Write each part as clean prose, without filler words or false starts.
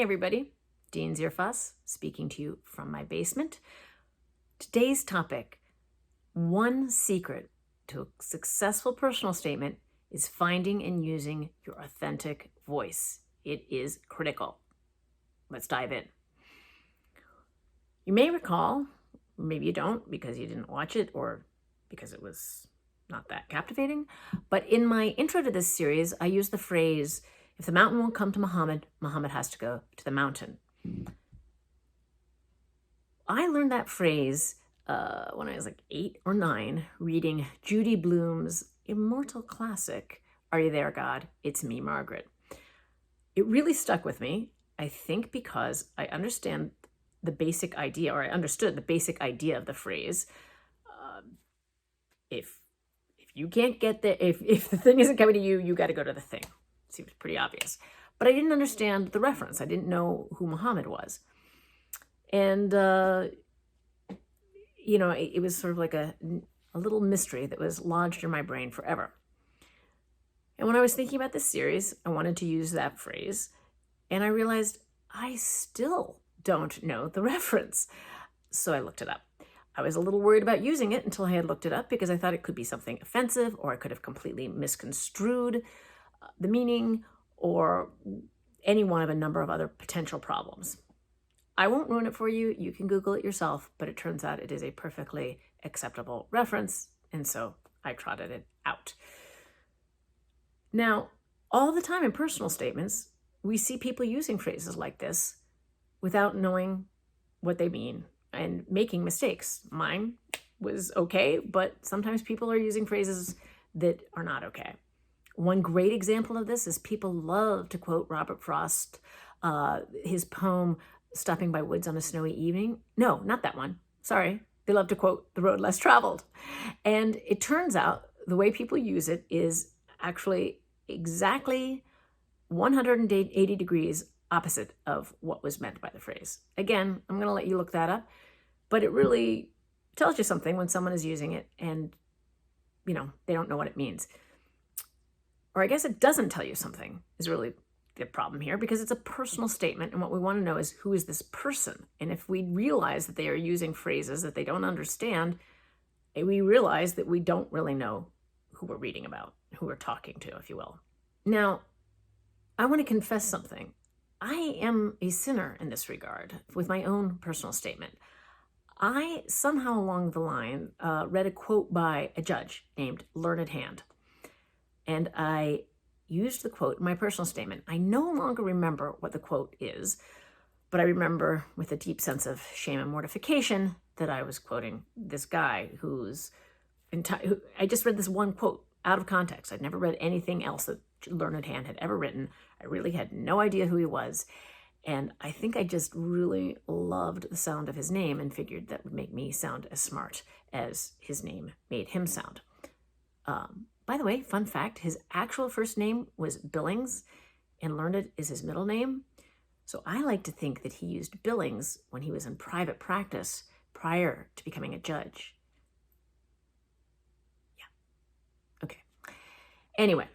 Hey everybody, Dean Zierfuss speaking to you from my basement. Today's topic, one secret to a successful personal statement is finding and using your authentic voice. It is critical. Let's dive in. You may recall, maybe you don't because you didn't watch it or because it was not that captivating, but in my intro to this series, I used the phrase, if the mountain won't come to Muhammad, Muhammad has to go to the mountain. I learned that phrase when I was like 8 or 9, reading Judy Blume's immortal classic, Are You There, God? It's Me, Margaret. It really stuck with me, I think because I understand the basic idea, or I understood the basic idea of the phrase. If you can't get there, if the thing isn't coming to you, you got to go to the thing. Seems pretty obvious. But I didn't understand the reference. I didn't know who Muhammad was. And, it was sort of like a little mystery that was lodged in my brain forever. And when I was thinking about this series, I wanted to use that phrase. And I realized I still don't know the reference. So I looked it up. I was a little worried about using it until I had looked it up because I thought it could be something offensive, or I could have completely misconstrued the meaning, or any one of a number of other potential problems. I won't ruin it for you. You can Google it yourself, but it turns out it is a perfectly acceptable reference, and so I trotted it out. Now, all the time in personal statements, we see people using phrases like this without knowing what they mean and making mistakes. Mine was okay, but sometimes people are using phrases that are not okay. One great example of this is people love to quote Robert Frost, his poem, Stopping by Woods on a Snowy Evening. No, not that one. Sorry. They love to quote The Road Less Traveled. And it turns out the way people use it is actually exactly 180 degrees opposite of what was meant by the phrase. Again, I'm going to let you look that up, but it really tells you something when someone is using it and, they don't know what it means. Or I guess it doesn't tell you something is really the problem here, because it's a personal statement. And what we want to know is, who is this person? And if we realize that they are using phrases that they don't understand, we realize that we don't really know who we're reading about, who we're talking to, if you will. Now, I want to confess something. I am a sinner in this regard with my own personal statement. I somehow along the line read a quote by a judge named Learned Hand. And I used the quote in my personal statement. I no longer remember what the quote is, but I remember with a deep sense of shame and mortification that I was quoting this guy who I just read this one quote out of context. I'd never read anything else that Learned Hand had ever written. I really had no idea who he was. And I think I just really loved the sound of his name and figured that would make me sound as smart as his name made him sound. By the way, fun fact, his actual first name was Billings, and Learned is his middle name. So I like to think that he used Billings when he was in private practice prior to becoming a judge. Yeah. Okay. Anyway,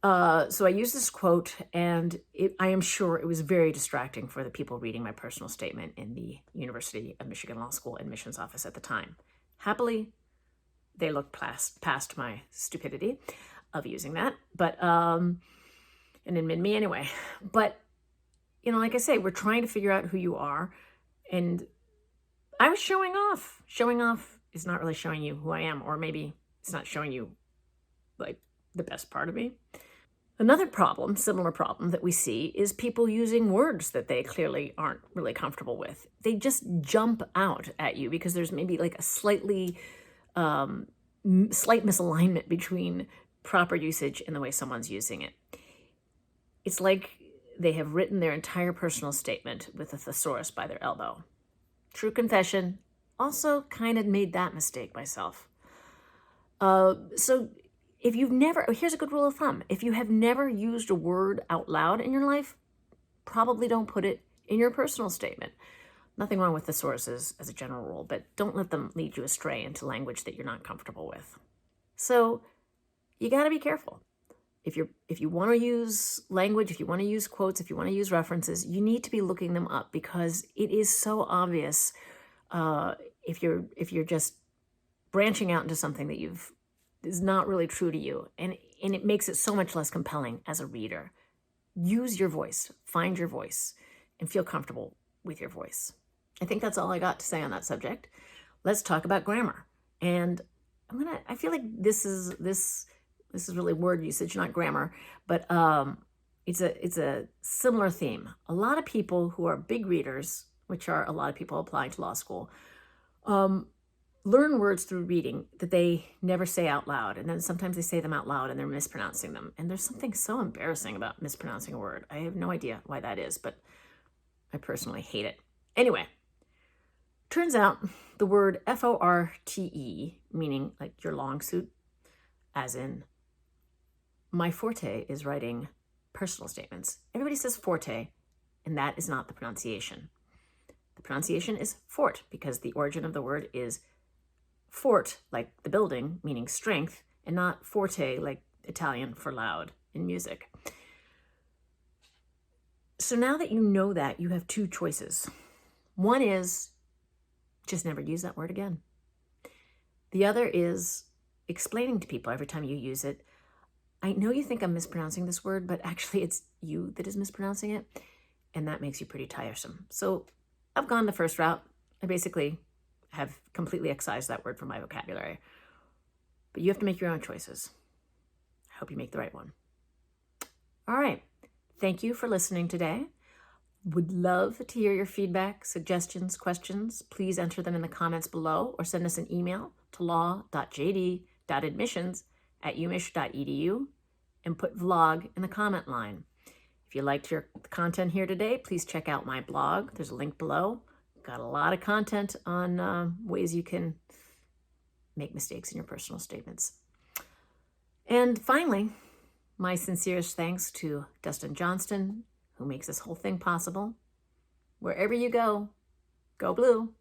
so I used this quote, and I am sure it was very distracting for the people reading my personal statement in the University of Michigan Law School admissions office at the time. Happily, they looked past my stupidity of using that, but and admit me anyway. But like I say, we're trying to figure out who you are, and I was showing off. Showing off is not really showing you who I am, or maybe it's not showing you like the best part of me. Another similar problem that we see is people using words that they clearly aren't really comfortable with. They just jump out at you because there's maybe like a slight misalignment between proper usage and the way someone's using it. It's like they have written their entire personal statement with a thesaurus by their elbow. True confession, also kind of made that mistake myself. So if you've never, here's a good rule of thumb. If you have never used a word out loud in your life, probably don't put it in your personal statement. Nothing wrong with thesauruses as a general rule, but don't let them lead you astray into language that you're not comfortable with. So you got to be careful. if you want to use language, if you want to use quotes, if you want to use references, you need to be looking them up, because it is so obvious if you're just branching out into something that is not really true to you, and it makes it so much less compelling as a reader. Use your voice, find your voice, and feel comfortable with your voice. I think that's all I got to say on that subject. Let's talk about grammar. And I feel like this is really word usage, not grammar, but it's a similar theme. A lot of people who are big readers, which are a lot of people applying to law school, learn words through reading that they never say out loud. And then sometimes they say them out loud and they're mispronouncing them. And there's something so embarrassing about mispronouncing a word. I have no idea why that is, but I personally hate it. Anyway, turns out the word Forte, meaning like your long suit, as in my forte is writing personal statements. Everybody says forte, and that is not the pronunciation. The pronunciation is fort, because the origin of the word is fort, like the building, meaning strength, and not forte, like Italian for loud in music. So now that you know that, you have two choices. One is just never use that word again. The other is explaining to people every time you use it, I know you think I'm mispronouncing this word, but actually it's you that is mispronouncing it, and that makes you pretty tiresome. So I've gone the first route. I basically have completely excised that word from my vocabulary. But you have to make your own choices. I hope you make the right one. All right. Thank you for listening today. Would love to hear your feedback, suggestions, questions. Please enter them in the comments below, or send us an email to law.jd.admissions@umich.edu and put vlog in the comment line. If you liked your content here today, please check out my blog. There's a link below. Got a lot of content on ways you can make mistakes in your personal statements. And finally, my sincerest thanks to Dustin Johnston, who makes this whole thing possible. Wherever you go, go blue.